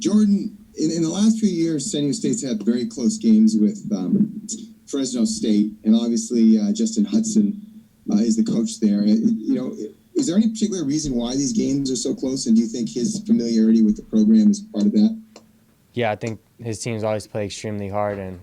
Jordan, in the last few years, San Diego State's had very close games with Fresno State, and obviously Justin Hudson is the coach there. Is there any particular reason why these games are so close, and do you think his familiarity with the program is part of that? Yeah, I think his teams always play extremely hard, and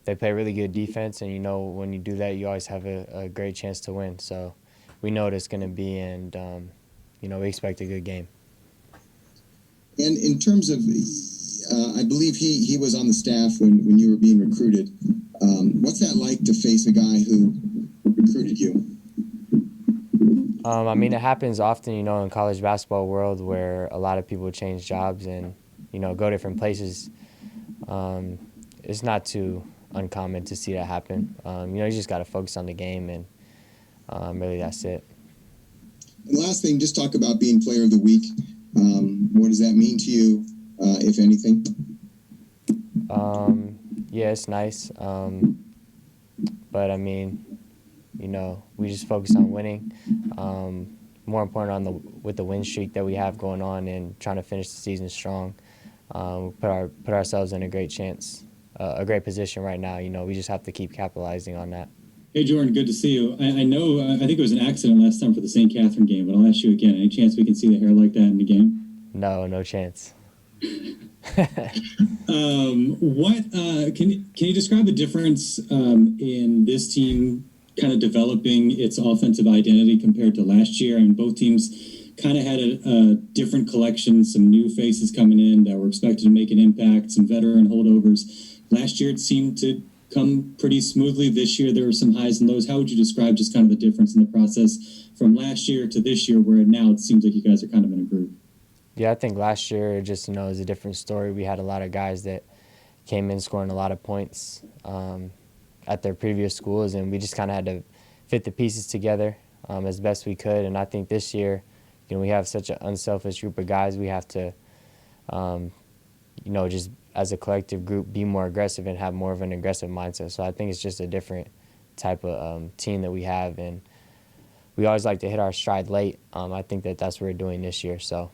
they play really good defense, and when you do that, you always have a great chance to win. So we know what it's going to be, and we expect a good game. And in terms of, I believe he was on the staff when you were being recruited. What's that like to face a guy who recruited you? It happens often, in college basketball world where a lot of people change jobs and, go different places. It's not too uncommon to see that happen. You just got to focus on the game, and really that's it. And last thing, just talk about being Player of the Week. What does that mean to you, if anything? Yeah, it's nice. But we just focus on winning. More important with the win streak that we have going on and trying to finish the season strong. Put ourselves in a great a great position right now. We just have to keep capitalizing on that. Hey, Jordan, good to see you. I think it was an accident last time for the St. Catherine game, but I'll ask you again. Any chance we can see the hair like that in the game? No chance. Can you describe the difference in this team kind of developing its offensive identity compared to last year? I mean, both teams kind of had a different collection, some new faces coming in that were expected to make an impact, some veteran holdovers. Last year it seemed to come pretty smoothly. This year there were some highs and lows. How would you describe just kind of the difference in the process from last year to this year, where now it seems like you guys are kind of in a groove? Yeah, I think last year just, is a different story. We had a lot of guys that came in scoring a lot of points at their previous schools, and we just kind of had to fit the pieces together as best we could. And I think this year, we have such an unselfish group of guys. We have to, just as a collective group, be more aggressive and have more of an aggressive mindset. So I think it's just a different type of team that we have, and we always like to hit our stride late. I think that's what we're doing this year. So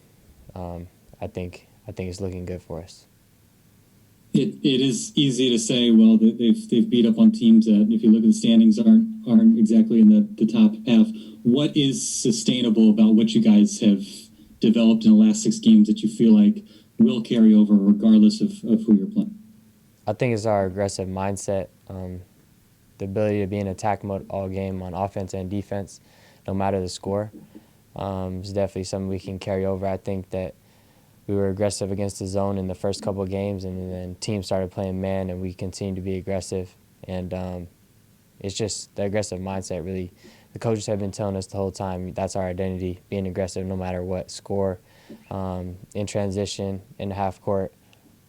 I think it's looking good for us. It is easy to say, well, they've beat up on teams that, if you look at the standings, aren't exactly in the top half. What is sustainable about what you guys have developed in the last 6 games that you feel like will carry over regardless of who you're playing? I think it's our aggressive mindset, the ability to be in attack mode all game on offense and defense, no matter the score. It's definitely something we can carry over. I think that we were aggressive against the zone in the first couple of games, and then teams started playing man, and we continued to be aggressive. And it's just the aggressive mindset, really. The coaches have been telling us the whole time that's our identity, being aggressive no matter what score, in transition, in the half court.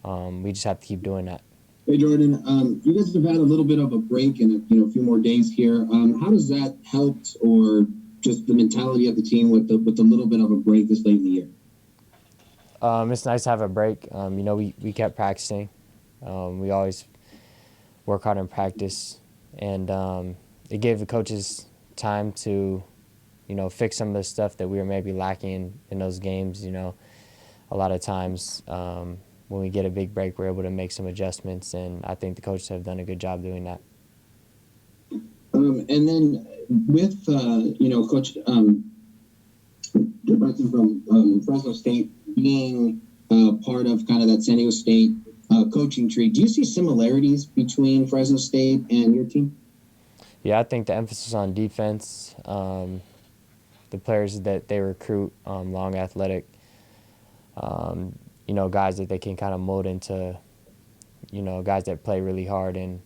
We just have to keep doing that. Hey, Jordan, you guys have had a little bit of a break and a few more days here. How does that help, or just the mentality of the team with a little bit of a break this late in the year? It's nice to have a break. We kept practicing. We always work hard in practice, and it gave the coaches time to, fix some of the stuff that we were maybe lacking in those games. A lot of times when we get a big break, we're able to make some adjustments, and I think the coaches have done a good job doing that. And then with, Coach Bryson from Fresno State being part of kind of that San Diego State coaching tree, do you see similarities between Fresno State and your team? Yeah, I think the emphasis on defense, the players that they recruit, long, athletic, guys that they can kind of mold into, guys that play really hard and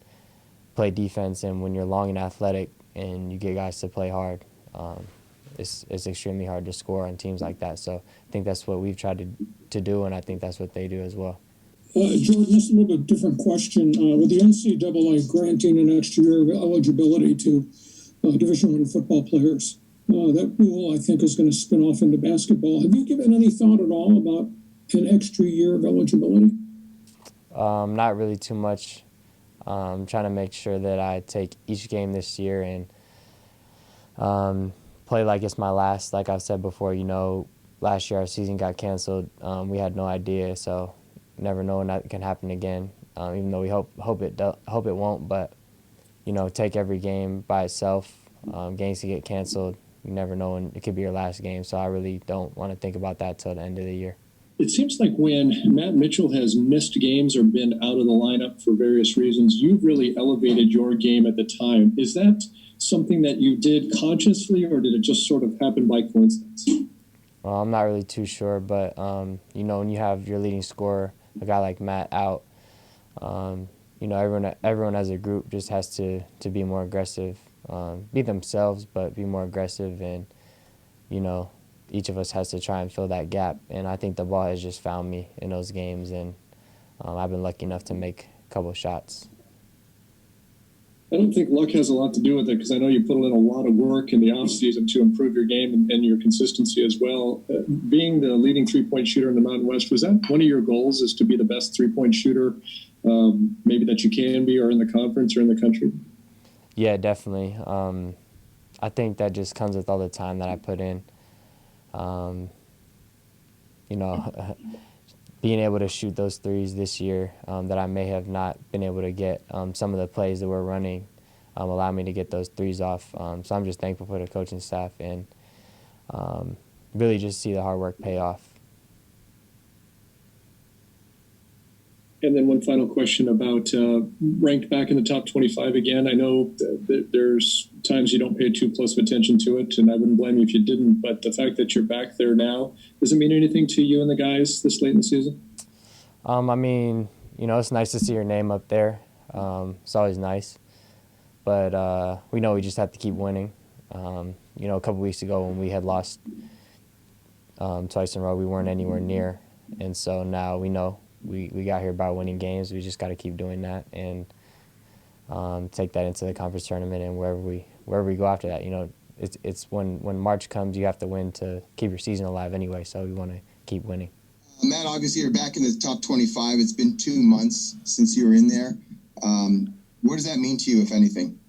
play defense. And when you're long and athletic and you get guys to play hard, it's extremely hard to score on teams like that. So I think that's what we've tried to do, and I think that's what they do as well. Jordan, this is a little bit different question. With the NCAA granting an extra year of eligibility to Division I football players, that rule, I think, is going to spin off into basketball. Have you given any thought at all about an extra year of eligibility? Not really too much. I'm trying to make sure that I take each game this year and play like it's my last. Like I've said before, last year our season got canceled. We had no idea, so never know when that can happen again. Even though we hope it won't, but take every game by itself. Games can get canceled. You never know when it could be your last game, so I really don't want to think about that till the end of the year. It seems like when Matt Mitchell has missed games or been out of the lineup for various reasons, you've really elevated your game at the time. Is that something that you did consciously, or did it just sort of happen by coincidence? Well, I'm not really too sure, but when you have your leading scorer, a guy like Matt, out, everyone as a group just has to be more aggressive, be themselves, but be more aggressive, and each of us has to try and fill that gap. And I think the ball has just found me in those games, and I've been lucky enough to make a couple of shots. I don't think luck has a lot to do with it, because I know you put in a lot of work in the offseason to improve your game and your consistency as well. Being the leading three-point shooter in the Mountain West, was that one of your goals, is to be the best three-point shooter maybe that you can be, or in the conference or in the country? Yeah, definitely. I think that just comes with all the time that I put in. Being able to shoot those threes this year that I may have not been able to get. Some of the plays that we're running allow me to get those threes off. So I'm just thankful for the coaching staff, and really just see the hard work pay off. And then one final question about ranked back in the top 25 again. I know that there's times you don't pay too close of attention to it, and I wouldn't blame you if you didn't, but the fact that you're back there now, does it mean anything to you and the guys this late in the season? It's nice to see your name up there. It's always nice. But we know we just have to keep winning. A couple weeks ago when we had lost twice in a row, we weren't anywhere near. And so now we know we got here by winning games. We just got to keep doing that and take that into the conference tournament and wherever we go after that. It's when March comes, you have to win to keep your season alive anyway. So we want to keep winning. Matt, obviously you're back in the top 25. It's been 2 months since you were in there. What does that mean to you, if anything?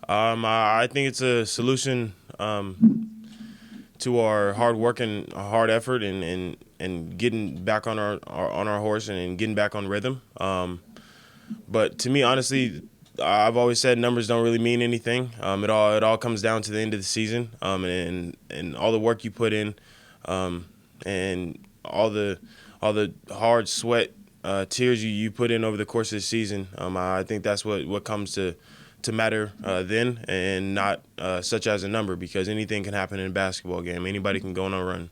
I think it's a solution to our hard work and hard effort and getting back on our horse and getting back on rhythm. But to me, honestly, I've always said numbers don't really mean anything. It all comes down to the end of the season, and all the work you put in, and all the hard sweat, tears you put in over the course of the season. I think that's what comes to matter then, and not such as a number, because anything can happen in a basketball game. Anybody can go on a run.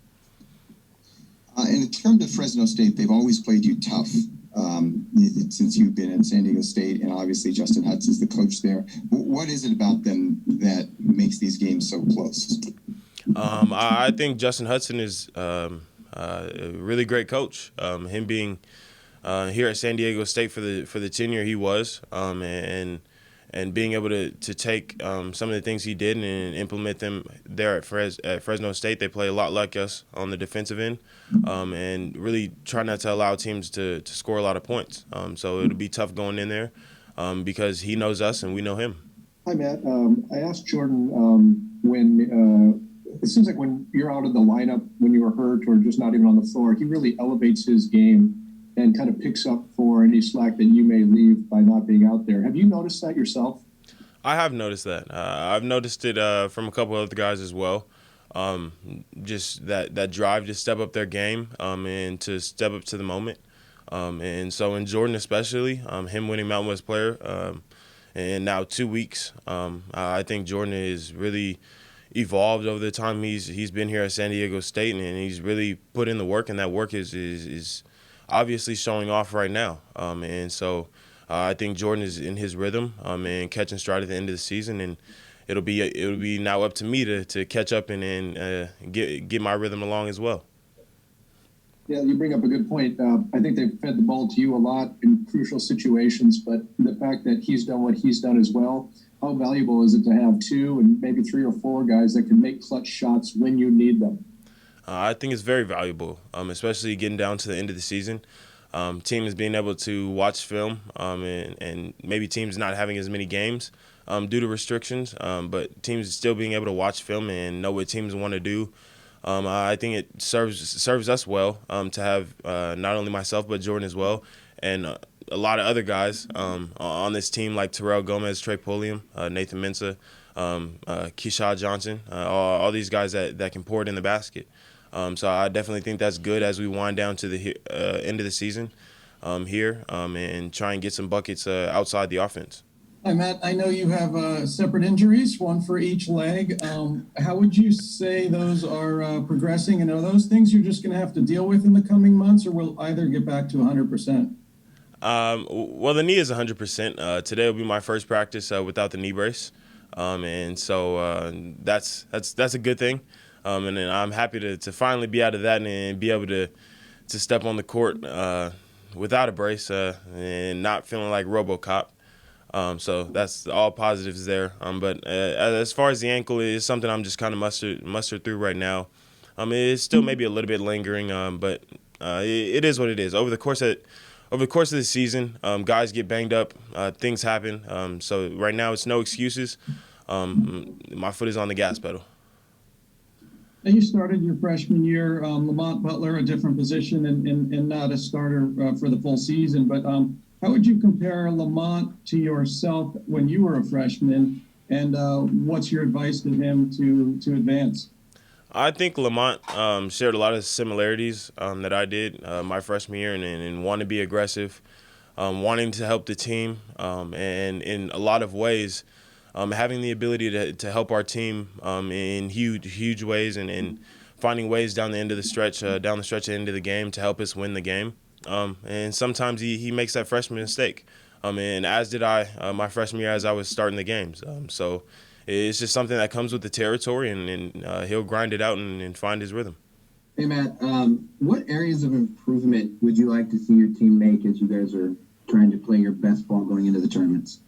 In terms of Fresno State, they've always played you tough since you've been at San Diego State, and obviously Justin Hudson's the coach there. What is it about them that makes these games so close? I think Justin Hudson is a really great coach. Him being here at San Diego State for the tenure he was, and being able to take some of the things he did and implement them there at Fresno State. They play a lot like us on the defensive end, and really try not to allow teams to score a lot of points. So it'll be tough going in there because he knows us and we know him. Hi, Matt. I asked Jordan when it seems like when you're out of the lineup, when you were hurt or just not even on the floor, he really elevates his game and kind of picks up for any slack that you may leave by not being out there. Have you noticed that yourself? I have noticed that. I've noticed it from a couple of other guys as well. Just that drive to step up their game and to step up to the moment. And so in Jordan especially, him winning Mountain West Player and now 2 weeks, I think Jordan is really evolved over the time he's been here at San Diego State, and he's really put in the work, and that work is obviously showing off right now. And so I think Jordan is in his rhythm and catching stride at the end of the season, and it'll be now up to me to catch up and get my rhythm along as well. Yeah, you bring up a good point. I think they've fed the ball to you a lot in crucial situations, but the fact that he's done what he's done as well, how valuable is it to have 2 and maybe 3 or 4 guys that can make clutch shots when you need them? I think it's very valuable, especially getting down to the end of the season. Team is being able to watch film, and maybe teams not having as many games due to restrictions, but teams still being able to watch film and know what teams want to do I think it serves us well to have not only myself but Jordan as well, and a lot of other guys on this team like Terrell Gomez, Trey Pulliam, Nathan Mensah, Keyshawn Johnson, all these guys that can pour it in the basket. So I definitely think that's good as we wind down to the end of the season here and try and get some buckets outside the offense. Hi, Matt. I know you have separate injuries, one for each leg. How would you say those are progressing? And are those things you're just going to have to deal with in the coming months, or will either get back to 100%? Well, the knee is 100%. Today will be my first practice without the knee brace, and so that's a good thing. And then I'm happy to finally be out of that and be able to step on the court without a brace and not feeling like RoboCop. So that's all positives there. But as far as the ankle, it's something I'm just kind of mustered through right now. It's still maybe a little bit lingering, but it is what it is. Over the course of the season, guys get banged up, things happen. So right now it's no excuses. My foot is on the gas pedal. Now, you started your freshman year, Lamont Butler, a different position and not a starter for the full season. But how would you compare Lamont to yourself when you were a freshman, and what's your advice to him to advance? I think Lamont shared a lot of similarities that I did my freshman year and want to be aggressive, wanting to help the team, and in a lot of ways, having the ability to help our team in huge ways and finding ways down the end of the stretch, at the end of the game to help us win the game. And sometimes he makes that freshman mistake, and as did I my freshman year as I was starting the games. So it's just something that comes with the territory, and he'll grind it out and find his rhythm. Hey, Matt, what areas of improvement would you like to see your team make as you guys are trying to play your best ball going into the tournaments?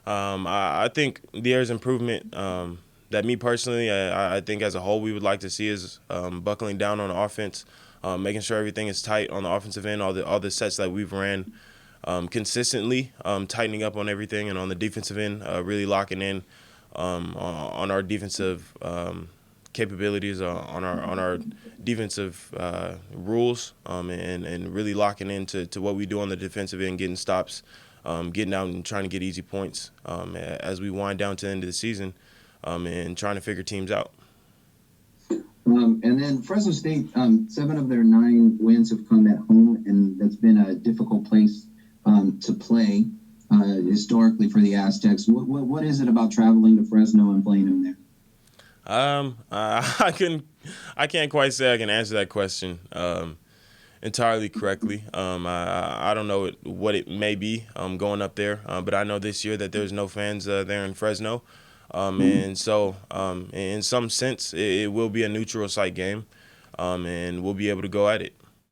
I think the areas of improvement that me personally, I think as a whole we would like to see is buckling down on offense, making sure everything is tight on the offensive end, all the sets that we've ran consistently, tightening up on everything, and on the defensive end, really locking in on our defensive capabilities, on our defensive rules, and really locking into what we do on the defensive end, getting stops, getting out and trying to get easy points as we wind down to the end of the season, and trying to figure teams out. And then Fresno State, 7 of their 9 wins have come at home, and that's been a difficult place to play historically for the Aztecs. What is it about traveling to Fresno and playing them there? I can't quite say I can answer that question entirely correctly. I don't know what it may be going up there, but I know this year that there's no fans there in Fresno. And so in some sense, it will be a neutral site game, and we'll be able to go at it.